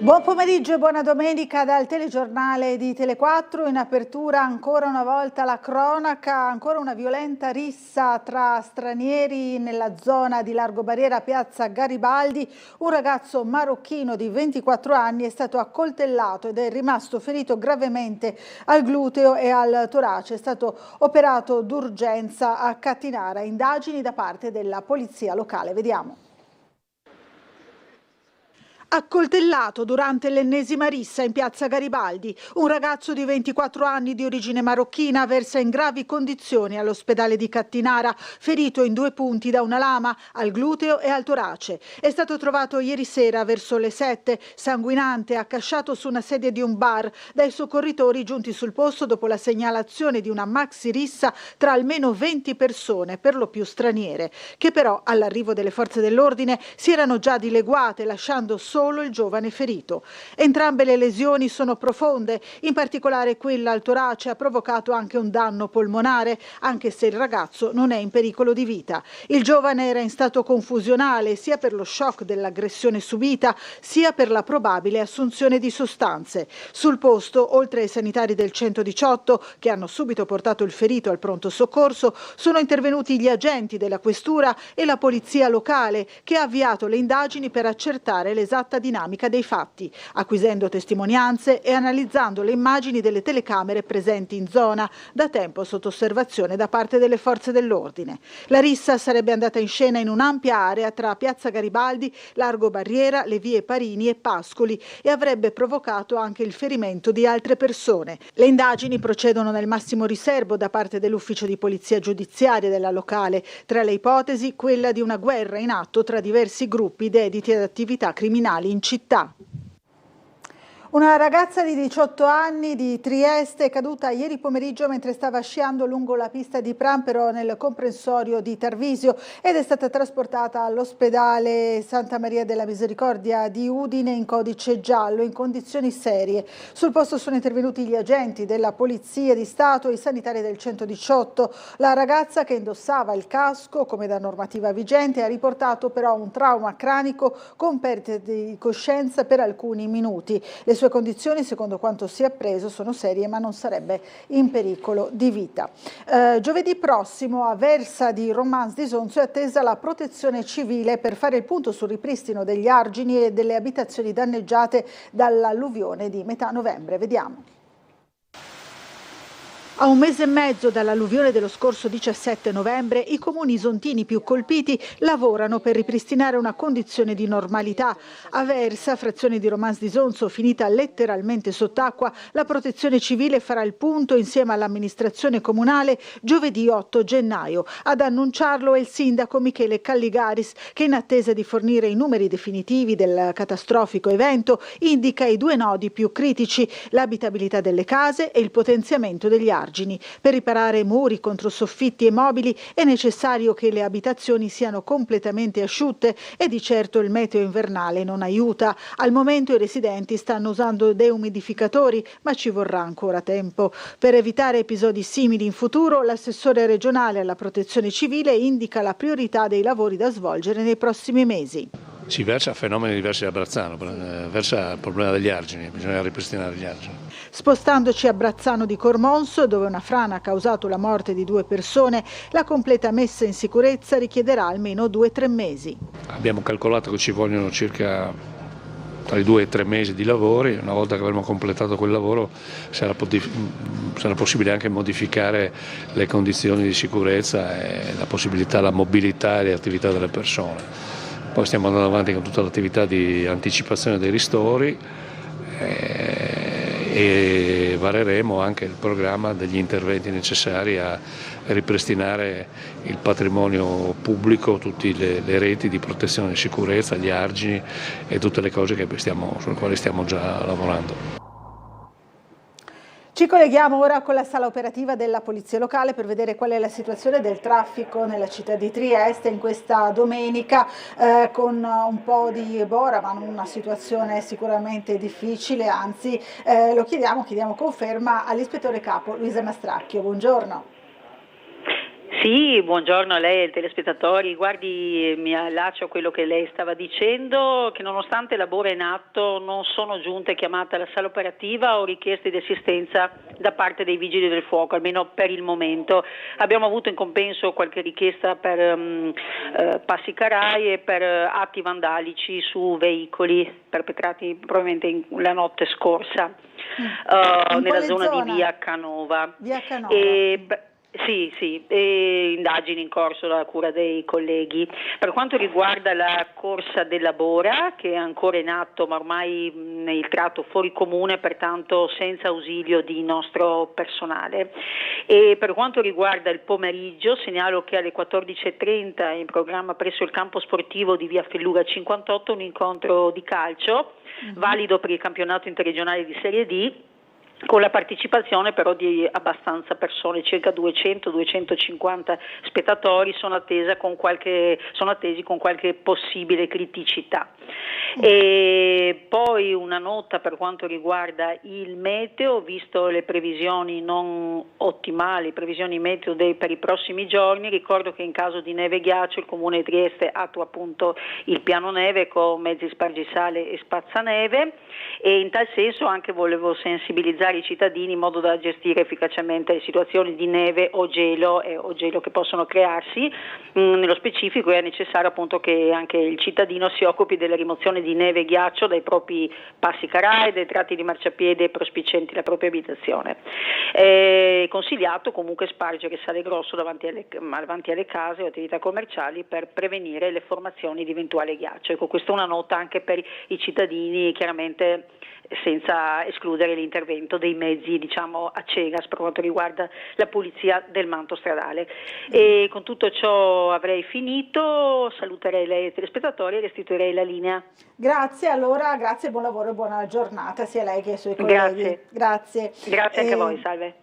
Buon pomeriggio e buona domenica dal telegiornale di Tele4. In apertura ancora una volta la cronaca, ancora una violenta rissa tra stranieri nella zona di Largo Barriera, piazza Garibaldi. Un ragazzo marocchino di 24 anni è stato accoltellato ed è rimasto ferito gravemente al gluteo e al torace. È stato operato d'urgenza a Cattinara. Indagini da parte della polizia locale. Vediamo. Accoltellato durante l'ennesima rissa in piazza Garibaldi, un ragazzo di 24 anni di origine marocchina versa in gravi condizioni all'ospedale di Cattinara, ferito in 2 punti da una lama al gluteo e al torace. È stato trovato ieri sera verso le 7, sanguinante, accasciato su una sedia di un bar dai soccorritori giunti sul posto dopo la segnalazione di una maxi rissa tra almeno 20 persone, per lo più straniere, che però all'arrivo delle forze dell'ordine si erano già dileguate, lasciando solo il giovane ferito. Entrambe le lesioni sono profonde, in particolare quella al torace ha provocato anche un danno polmonare, anche se il ragazzo non è in pericolo di vita. Il giovane era in stato confusionale sia per lo shock dell'aggressione subita, sia per la probabile assunzione di sostanze. Sul posto, oltre ai sanitari del 118, che hanno subito portato il ferito al pronto soccorso, sono intervenuti gli agenti della questura e la polizia locale, che ha avviato le indagini per accertare l'esatta dinamica dei fatti, acquisendo testimonianze e analizzando le immagini delle telecamere presenti in zona, da tempo sotto osservazione da parte delle forze dell'ordine. La rissa sarebbe andata in scena in un'ampia area tra piazza Garibaldi, Largo Barriera, le vie Parini e Pascoli e avrebbe provocato anche il ferimento di altre persone. Le indagini procedono nel massimo riservo da parte dell'ufficio di polizia giudiziaria della locale, tra le ipotesi quella di una guerra in atto tra diversi gruppi dediti ad attività criminali in città. Una ragazza di 18 anni di Trieste è caduta ieri pomeriggio mentre stava sciando lungo la pista di Prampero nel comprensorio di Tarvisio ed è stata trasportata all'ospedale Santa Maria della Misericordia di Udine in codice giallo in condizioni serie. Sul posto sono intervenuti gli agenti della Polizia di Stato e i sanitari del 118. La ragazza, che indossava il casco come da normativa vigente, ha riportato però un trauma cranico con perdita di coscienza per alcuni minuti. Le sue condizioni, secondo quanto si è appreso, sono serie ma non sarebbe in pericolo di vita. Giovedì prossimo a Versa di Romans di Sonzo è attesa la protezione civile per fare il punto sul ripristino degli argini e delle abitazioni danneggiate dall'alluvione di metà novembre. Vediamo. A un mese e mezzo dall'alluvione dello scorso 17 novembre, i comuni isontini più colpiti lavorano per ripristinare una condizione di normalità. A Versa, frazione di Romans di Sonzo, finita letteralmente sott'acqua, la protezione civile farà il punto insieme all'amministrazione comunale giovedì 8 gennaio. Ad annunciarlo è il sindaco Michele Calligaris, che in attesa di fornire i numeri definitivi del catastrofico evento indica i 2 nodi più critici: l'abitabilità delle case e il potenziamento degli argini. Per riparare muri, controsoffitti e mobili è necessario che le abitazioni siano completamente asciutte e di certo il meteo invernale non aiuta. Al momento i residenti stanno usando deumidificatori, ma ci vorrà ancora tempo. Per evitare episodi simili in futuro, l'assessore regionale alla protezione civile indica la priorità dei lavori da svolgere nei prossimi mesi. Si versa a fenomeni diversi da Brazzano, versa il problema degli argini, bisogna ripristinare gli argini. Spostandoci a Brazzano di Cormonso, dove una frana ha causato la morte di 2 persone, la completa messa in sicurezza richiederà almeno 2-3 mesi. Abbiamo calcolato che ci vogliono circa tra i 2 e i 3 mesi di lavori. Una volta che avremo completato quel lavoro sarà possibile anche modificare le condizioni di sicurezza e la possibilità, la mobilità e le attività delle persone. Poi stiamo andando avanti con tutta l'attività di anticipazione dei ristori e vareremo anche il programma degli interventi necessari a ripristinare il patrimonio pubblico, tutte le reti di protezione e sicurezza, gli argini e tutte le cose sulle quali stiamo già lavorando. Ci colleghiamo ora con la sala operativa della Polizia Locale per vedere qual è la situazione del traffico nella città di Trieste in questa domenica, con un po' di bora, ma una situazione sicuramente difficile, anzi lo chiediamo conferma all'ispettore capo Luisa Mastracchio. Buongiorno. Sì, buongiorno a lei e ai telespettatori. Guardi, mi allaccio a quello che lei stava dicendo, che nonostante il lavoro è in atto non sono giunte chiamate alla sala operativa o richieste di assistenza da parte dei vigili del fuoco, almeno per il momento. Abbiamo avuto in compenso qualche richiesta per passi carai e per atti vandalici su veicoli perpetrati probabilmente la notte scorsa nella zona di Via Canova. Via Canova. Sì, e indagini in corso dalla cura dei colleghi. Per quanto riguarda la corsa della Bora, che è ancora in atto ma ormai nel tratto fuori comune, pertanto senza ausilio di nostro personale. E per quanto riguarda il pomeriggio, segnalo che alle 14:30 è in programma presso il campo sportivo di Via Felluga 58 un incontro di calcio, valido per il campionato interregionale di Serie D, con la partecipazione però di abbastanza persone, circa 200-250 spettatori sono attesi con qualche possibile criticità. E poi una nota per quanto riguarda il meteo, visto le previsioni non ottimali, previsioni meteo per i prossimi giorni, ricordo che in caso di neve e ghiaccio il Comune di Trieste attua appunto il piano neve con mezzi spargisale e spazzaneve, e in tal senso anche volevo sensibilizzare i cittadini in modo da gestire efficacemente le situazioni di neve o gelo che possono crearsi. Nello specifico è necessario appunto che anche il cittadino si occupi della rimozione di neve e ghiaccio dai propri passi carai, dai tratti di marciapiede prospicienti la propria abitazione. È consigliato comunque spargere sale grosso davanti alle case o attività commerciali per prevenire le formazioni di eventuale ghiaccio. Ecco, questa è una nota anche per i cittadini, chiaramente senza escludere l'intervento dei mezzi a Cegas per quanto riguarda la pulizia del manto stradale. E con tutto ciò avrei finito, saluterei lei e i telespettatori e restituirei la linea. Grazie, allora grazie, buon lavoro e buona giornata sia a lei che ai suoi colleghi. Grazie anche a voi, salve.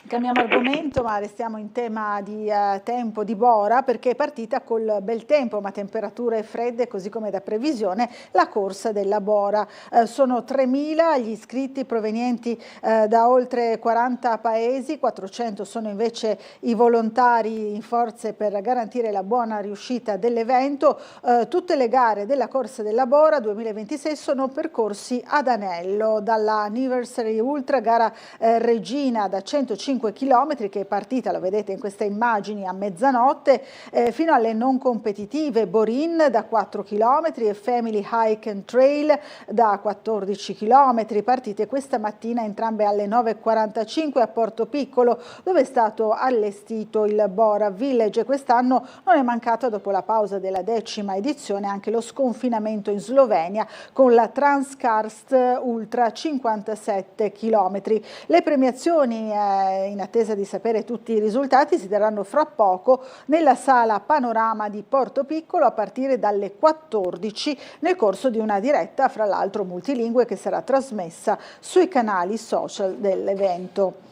Cambiamo argomento, ma restiamo in tema di tempo di Bora, perché è partita col bel tempo ma temperature fredde, così come da previsione, la corsa della Bora. Sono 3.000 gli iscritti provenienti da oltre 40 paesi, 400 sono invece i volontari in forze per garantire la buona riuscita dell'evento. Tutte le gare della corsa della Bora 2026 sono percorsi ad anello, dalla Anniversary Ultra, gara regina da 105 km che è partita, lo vedete in queste immagini, a mezzanotte, fino alle non competitive Borin da 4 km e Family Hike and Trail da 14 km, partite questa mattina entrambe alle 9:45 a Porto Piccolo, dove è stato allestito il Bora Village. Quest'anno non è mancato, dopo la pausa della 10ª edizione, anche lo sconfinamento in Slovenia con la Transkarst Ultra 57 km. Le premiazioni, in attesa di sapere tutti i risultati, si terranno fra poco nella sala Panorama di Porto Piccolo a partire dalle 14 nel corso di una diretta, fra l'altro multilingue, che sarà trasmessa sui canali social dell'evento.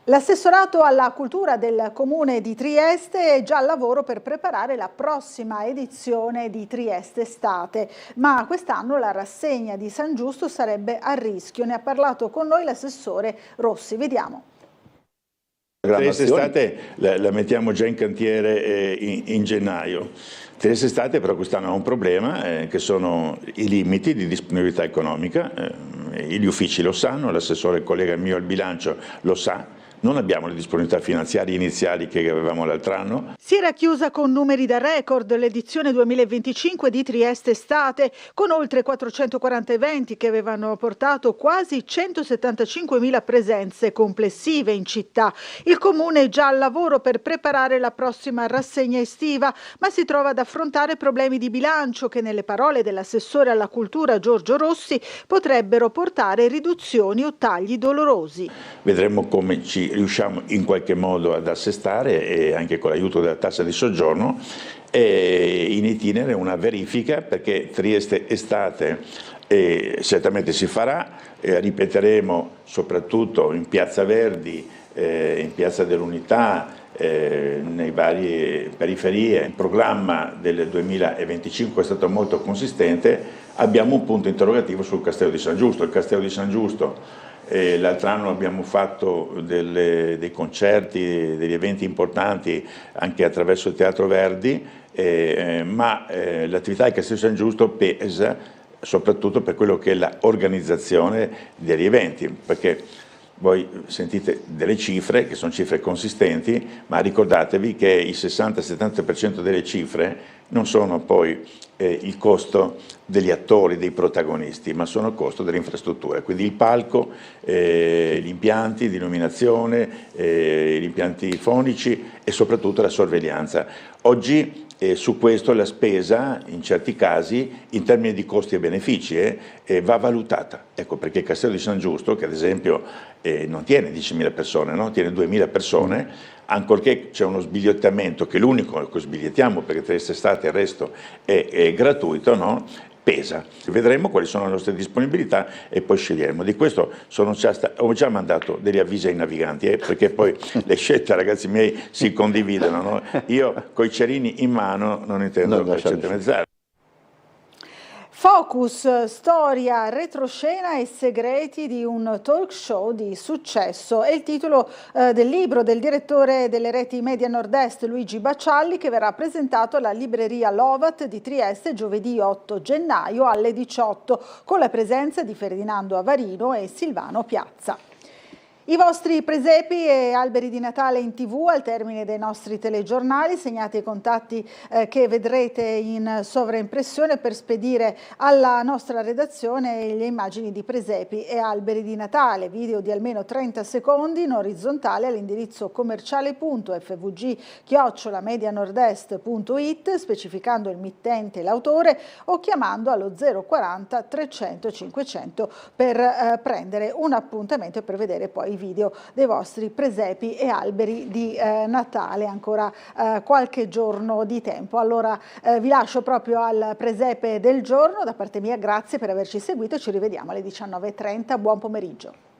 L'assessorato alla cultura del Comune di Trieste è già al lavoro per preparare la prossima edizione di Trieste Estate, ma quest'anno la rassegna di San Giusto sarebbe a rischio. Ne ha parlato con noi l'assessore Rossi, vediamo. Trieste Estate la mettiamo già in cantiere in gennaio. Trieste Estate però quest'anno ha un problema che sono i limiti di disponibilità economica, gli uffici lo sanno, l'assessore, il collega mio al bilancio lo sa. Non abbiamo le disponibilità finanziarie iniziali che avevamo l'altro anno. Si era chiusa con numeri da record l'edizione 2025 di Trieste Estate, con oltre 440 eventi che avevano portato quasi 175.000 presenze complessive in città. Il Comune è già al lavoro per preparare la prossima rassegna estiva, ma si trova ad affrontare problemi di bilancio che, nelle parole dell'assessore alla cultura Giorgio Rossi, potrebbero portare riduzioni o tagli dolorosi. Vedremo come ci riusciamo in qualche modo ad assestare, e anche con l'aiuto della tassa di soggiorno, e in itinere una verifica, perché Trieste Estate certamente si farà, ripeteremo soprattutto in Piazza Verdi, in Piazza dell'Unità, nei varie periferie. Il programma del 2025 è stato molto consistente. Abbiamo un punto interrogativo sul Castello di San Giusto. Il Castello di San Giusto L'altro anno abbiamo fatto dei concerti, degli eventi importanti anche attraverso il Teatro Verdi, ma l'attività del Castello San Giusto pesa soprattutto per quello che è l'organizzazione degli eventi, perché voi sentite delle cifre che sono cifre consistenti, ma ricordatevi che il 60-70% delle cifre non sono poi il costo degli attori, dei protagonisti, ma sono il costo delle infrastrutture, quindi il palco, gli impianti di illuminazione, gli impianti fonici e soprattutto la sorveglianza. Oggi su questo la spesa, in certi casi, in termini di costi e benefici, va valutata. Ecco perché il Castello di San Giusto, che ad esempio non tiene 10.000 persone, no? Tiene 2.000 persone, ancorché c'è uno sbigliettamento, che è l'unico che sbigliettiamo perché tra estate il resto è gratuito, no? Pesa. Vedremo quali sono le nostre disponibilità e poi sceglieremo. Di questo ho già mandato degli avvisi ai naviganti, perché poi le scelte, ragazzi miei, si condividono. No? Io coi cerini in mano non intendo scenteggiare. Focus, storia, retroscena e segreti di un talk show di successo. È il titolo del libro del direttore delle reti Media Nord-Est Luigi Baccialli, che verrà presentato alla libreria Lovat di Trieste giovedì 8 gennaio alle 18, con la presenza di Ferdinando Avarino e Silvano Piazza. I vostri presepi e alberi di Natale in TV al termine dei nostri telegiornali, segnate i contatti che vedrete in sovraimpressione per spedire alla nostra redazione le immagini di presepi e alberi di Natale, video di almeno 30 secondi in orizzontale all'indirizzo commerciale.fvg@medianordest.it, specificando il mittente e l'autore o chiamando allo 040 300 500 per prendere un appuntamento e per vedere poi i video dei vostri presepi e alberi di Natale, ancora qualche giorno di tempo. Allora vi lascio proprio al presepe del giorno. Da parte mia grazie per averci seguito e ci rivediamo alle 19:30. Buon pomeriggio.